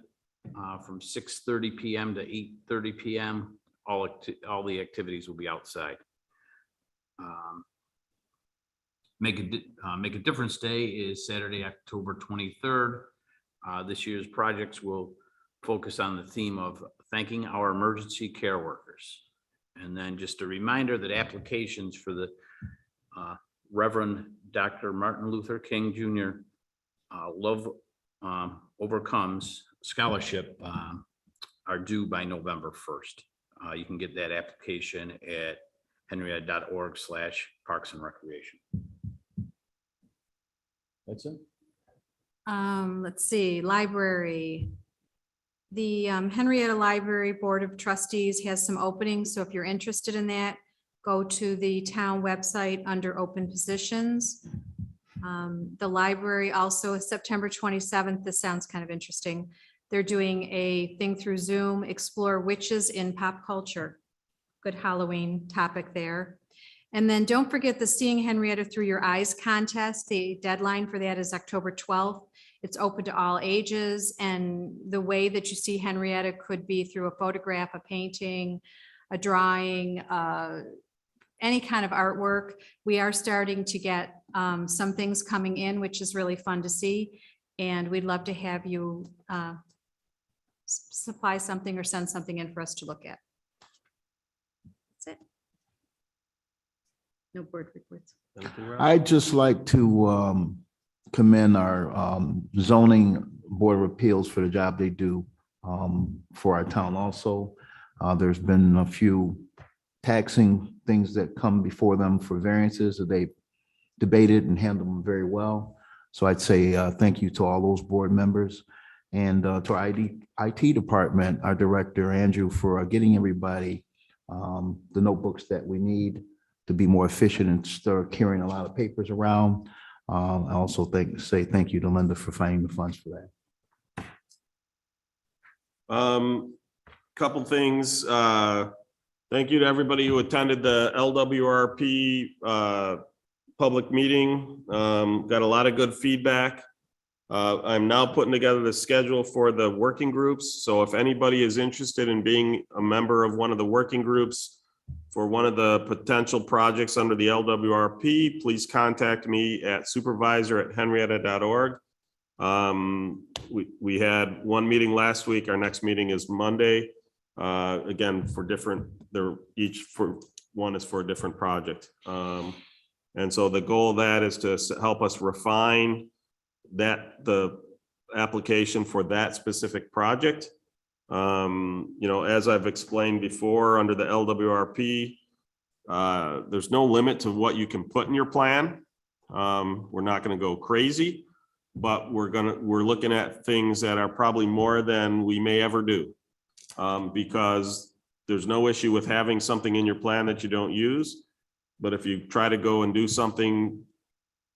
from 6:30 p.m. to 8:30 p.m. All the activities will be outside. Make a Difference Day is Saturday, October 23rd. This year's projects will focus on the theme of thanking our emergency care workers. And then just a reminder that applications for the Reverend Dr. Martin Luther King Jr. Love Overcomes Scholarship are due by November 1st. You can get that application at henrietta.org/parks and recreation. That's it. Let's see, library. The Henrietta Library Board of Trustees has some openings, so if you're interested in that, go to the town website under open positions. The library also is September 27th. This sounds kind of interesting. They're doing a thing through Zoom, Explore Witches in Pop Culture. Good Halloween topic there. And then don't forget the Seeing Henrietta Through Your Eyes contest. The deadline for that is October 12th. It's open to all ages, and the way that you see Henrietta could be through a photograph, a painting, a drawing, any kind of artwork. We are starting to get some things coming in, which is really fun to see. And we'd love to have you supply something or send something in for us to look at. That's it. No board reports. I'd just like to commend our zoning board of appeals for the job they do for our town also. There's been a few taxing things that come before them for variances that they debated and handled them very well. So I'd say thank you to all those board members and to our IT department, our director, Andrew, for getting everybody the notebooks that we need to be more efficient and start carrying a lot of papers around. I also say thank you to Linda for finding the funds for that. Couple things. Thank you to everybody who attended the LWRP public meeting. Got a lot of good feedback. I'm now putting together the schedule for the working groups. So if anybody is interested in being a member of one of the working groups for one of the potential projects under the LWRP, please contact me at supervisor@henrietta.org. We had one meeting last week. Our next meeting is Monday. Again, for different, one is for a different project. And so the goal of that is to help us refine the application for that specific project. You know, as I've explained before, under the LWRP, there's no limit to what you can put in your plan. We're not going to go crazy, but we're looking at things that are probably more than we may ever do. Because there's no issue with having something in your plan that you don't use. But if you try to go and do something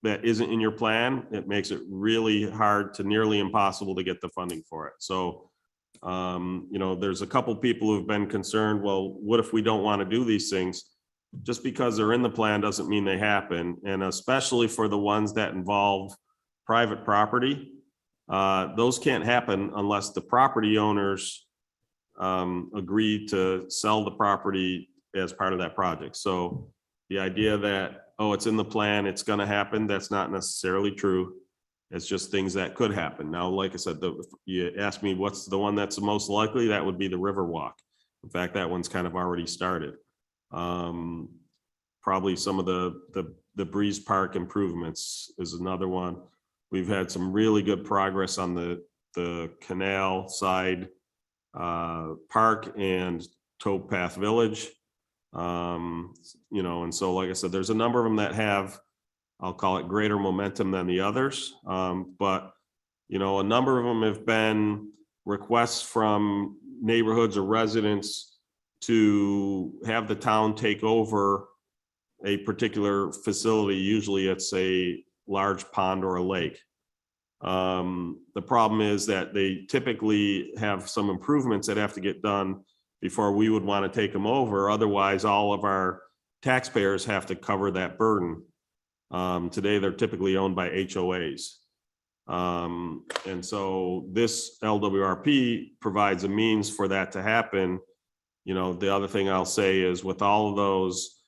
that isn't in your plan, it makes it really hard to nearly impossible to get the funding for it. So, you know, there's a couple people who've been concerned, well, what if we don't want to do these things? Just because they're in the plan doesn't mean they happen. And especially for the ones that involve private property, those can't happen unless the property owners agree to sell the property as part of that project. So the idea that, oh, it's in the plan, it's going to happen, that's not necessarily true. It's just things that could happen. Now, like I said, you asked me what's the one that's the most likely, that would be the Riverwalk. In fact, that one's kind of already started. Probably some of the Breeze Park improvements is another one. We've had some really good progress on the canal side, park and Towpath Village. You know, and so like I said, there's a number of them that have, I'll call it greater momentum than the others. But, you know, a number of them have been requests from neighborhoods or residents to have the town take over a particular facility. Usually it's a large pond or a lake. The problem is that they typically have some improvements that have to get done before we would want to take them over. Otherwise, all of our taxpayers have to cover that burden. Today, they're typically owned by HOAs. And so this LWRP provides a means for that to happen. You know, the other thing I'll say is with all of those,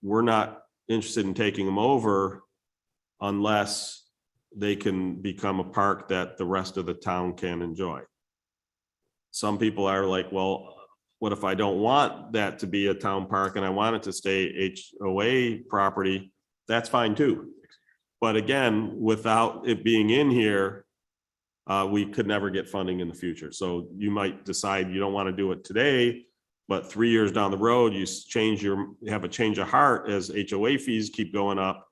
we're not interested in taking them over unless they can become a park that the rest of the town can enjoy. Some people are like, well, what if I don't want that to be a town park and I want it to stay HOA property? That's fine too. But again, without it being in here, we could never get funding in the future. So you might decide you don't want to do it today, but 3 years down the road, you have a change of heart as HOA fees keep going up.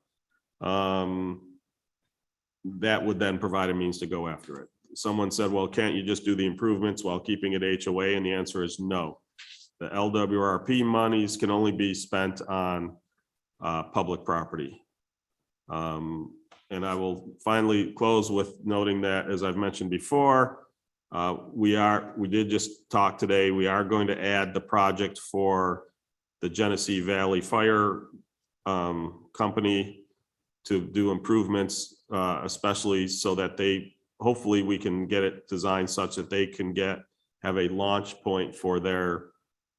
That would then provide a means to go after it. Someone said, well, can't you just do the improvements while keeping it HOA? And the answer is no. The LWRP monies can only be spent on public property. And I will finally close with noting that, as I've mentioned before, we did just talk today, we are going to add the project for the Genesee Valley Fire Company to do improvements, especially so that hopefully we can get it designed such that they can have a launch point for their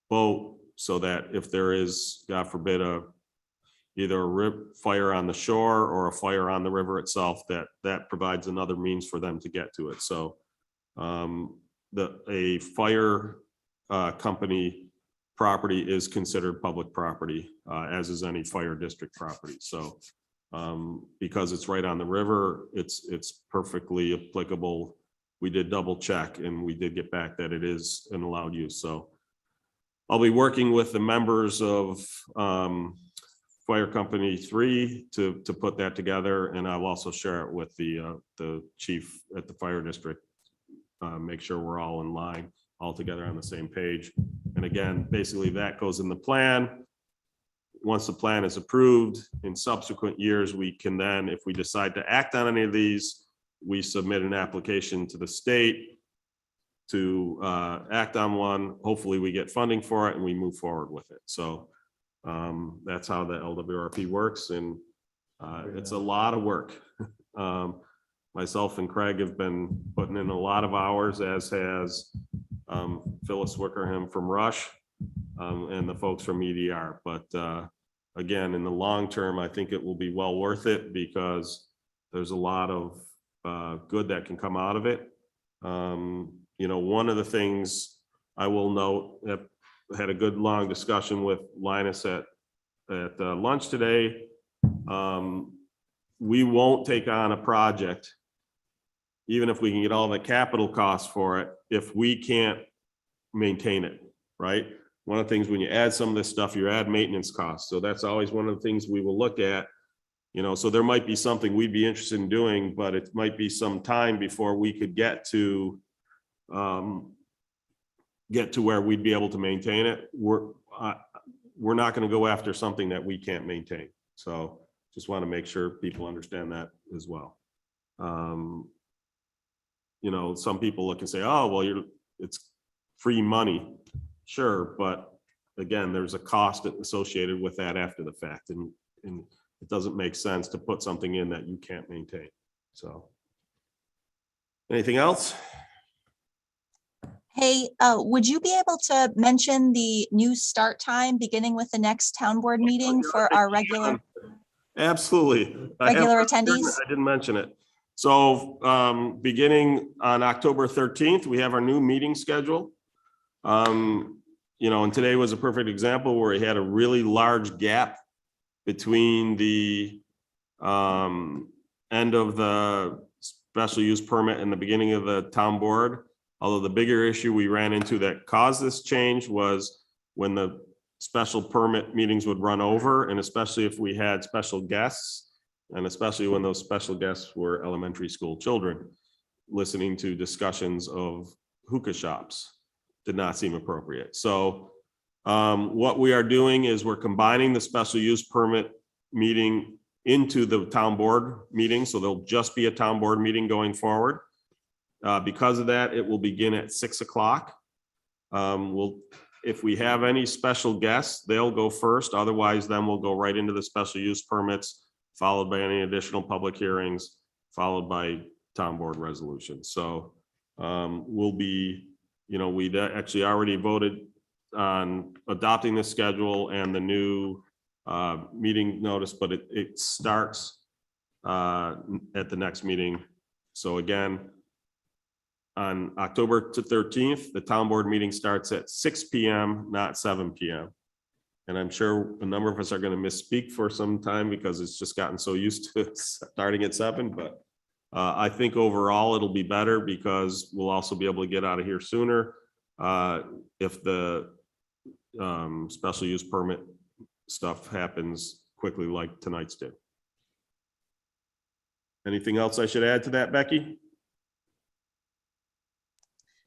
boat, so that if there is, God forbid, either a fire on the shore or a fire on the river itself, that provides another means for them to get to it. So a fire company property is considered public property, as is any fire district property. So because it's right on the river, it's perfectly applicable. We did double check and we did get back that it is an allowed use. So I'll be working with the members of Fire Company 3 to put that together, and I'll also share it with the chief at the fire district. Make sure we're all in line, all together on the same page. And again, basically that goes in the plan. Once the plan is approved, in subsequent years, we can then, if we decide to act on any of these, we submit an application to the state to act on one. Hopefully we get funding for it and we move forward with it. So that's how the LWRP works, and it's a lot of work. Myself and Craig have been putting in a lot of hours, as has Phyllis Wickerham from Rush and the folks from EDR. But again, in the long term, I think it will be well worth it, because there's a lot of good that can come out of it. You know, one of the things I will note, I had a good long discussion with Linus at lunch today. we won't take on a project, even if we can get all the capital costs for it, if we can't maintain it, right? One of the things, when you add some of this stuff, you add maintenance costs. So that's always one of the things we will look at. You know, so there might be something we'd be interested in doing, but it might be some time before we could get to where we'd be able to maintain it. We're not going to go after something that we can't maintain. So just want to make sure people understand that as well. You know, some people look and say, oh, well, it's free money. Sure. But again, there's a cost associated with that after the fact. And it doesn't make sense to put something in that you can't maintain. So anything else? Hey, would you be able to mention the new start time beginning with the next town board meeting for our regular Absolutely. attendees? I didn't mention it. So beginning on October 13th, we have our new meeting schedule. You know, and today was a perfect example where we had a really large gap between the end of the special use permit and the beginning of the town board. Although the bigger issue we ran into that caused this change was when the special permit meetings would run over, and especially if we had special guests, and especially when those special guests were elementary school children, listening to discussions of hookah shops did not seem appropriate. So what we are doing is we're combining the special use permit meeting into the town board meeting. So there'll just be a town board meeting going forward. Because of that, it will begin at 6 o'clock. If we have any special guests, they'll go first. Otherwise, then we'll go right into the special use permits, followed by any additional public hearings, followed by town board resolutions. So we'll be, you know, we actually already voted on adopting the schedule and the new meeting notice, but it starts at the next meeting. So again, on October 13th, the town board meeting starts at 6 p.m., not 7 p.m. And I'm sure a number of us are going to misspeak for some time because it's just gotten so used to starting at 7. But I think overall it'll be better because we'll also be able to get out of here sooner if the special use permit stuff happens quickly like tonight's did. Anything else I should add to that, Becky?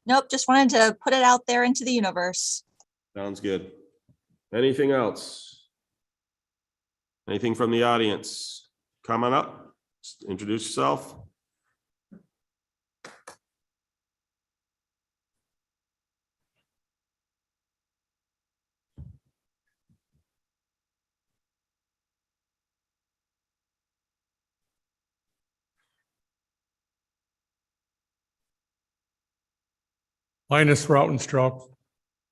Nope, just wanted to put it out there into the universe. Sounds good. Anything else? Anything from the audience? Come on up, just introduce yourself. Linus Rautenstrauch,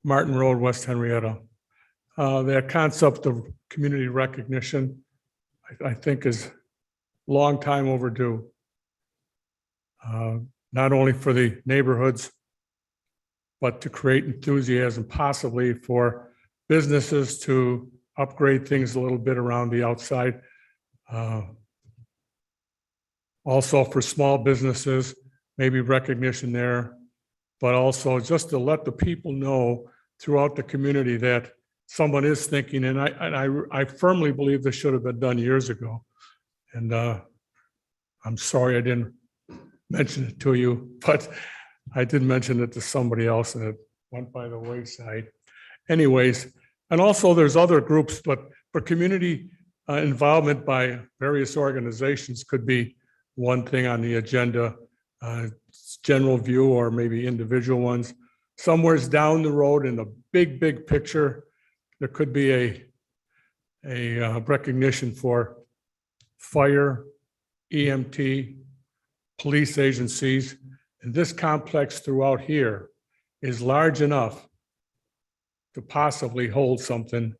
Martin Road, West Henrietta. That concept of community recognition, I think, is long time overdue. Not only for the neighborhoods, but to create enthusiasm possibly for businesses to upgrade things a little bit around the outside. Also for small businesses, maybe recognition there, but also just to let the people know throughout the community that someone is thinking, and I firmly believe this should have been done years ago. And I'm sorry I didn't mention it to you, but I did mention it to somebody else and it went by the wayside. Anyways, and also there's other groups, but for community involvement by various organizations could be one thing on the agenda. General view or maybe individual ones. Somewhere's down the road in the big picture, there could be a recognition for fire, EMT, police agencies. And this complex throughout here is large enough to possibly hold something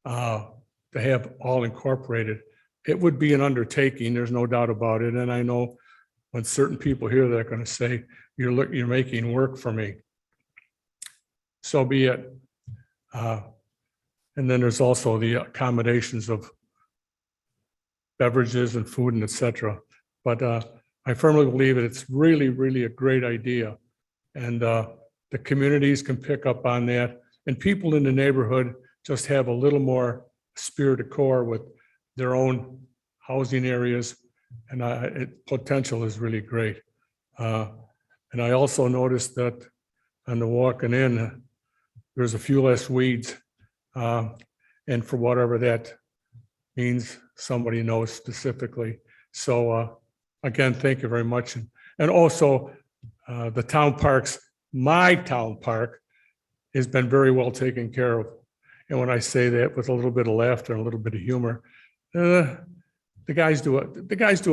to have all incorporated. It would be an undertaking, there's no doubt about it. And I know when certain people hear that, are going to say, you're making work for me. So be it. And then there's also the accommodations of beverages and food and et cetera. But I firmly believe that it's really, really a great idea. And the communities can pick up on that. And people in the neighborhood just have a little more spirit of core with their own housing areas. And potential is really great. And I also noticed that on the walking in, there's a few less weeds. And for whatever that means, somebody knows specifically. So again, thank you very much. And also the town parks, my town park has been very well taken care of. And when I say that with a little bit of laughter and a little bit of humor, the guys do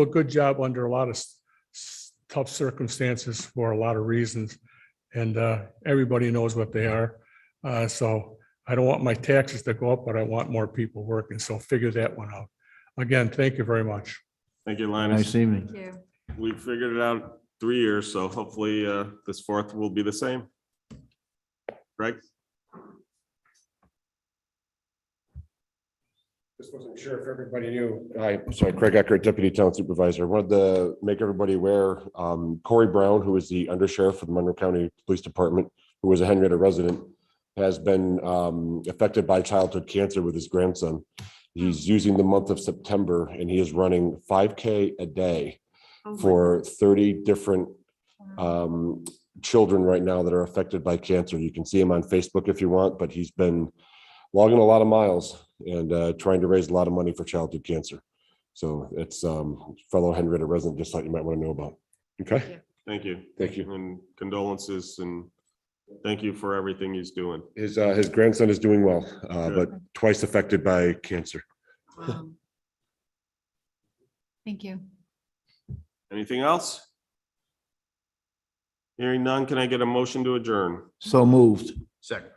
a good job under a lot of tough circumstances for a lot of reasons. And everybody knows what they are. So I don't want my taxes to go up, but I want more people working. So figure that one out. Again, thank you very much. Thank you, Nice Linus. evening. Thank you. We figured it out 3 years, so hopefully this fourth will be the same. Greg? Just wasn't sure if everybody knew. I'm sorry, Craig Eckert, Deputy Town Supervisor. Wanted to make everybody aware, Corey Brown, who is the undersheriff for the Monroe County Police Department, who was a Henrietta resident, has been affected by childhood cancer with his grandson. He's using the month of September and he is running 5K a day for 30 different children right now that are affected by cancer. You can see him on Facebook if you want, but he's been logging a lot of miles and trying to raise a lot of money for childhood cancer. So it's fellow Henrietta resident, just like you might want to know about. Okay. Thank you. Thank you. And condolences and thank you for everything he's doing. His grandson is doing well, but twice affected by cancer. Wow. Thank you. Anything else? Hearing none, can I get a motion to adjourn? So moved. Second.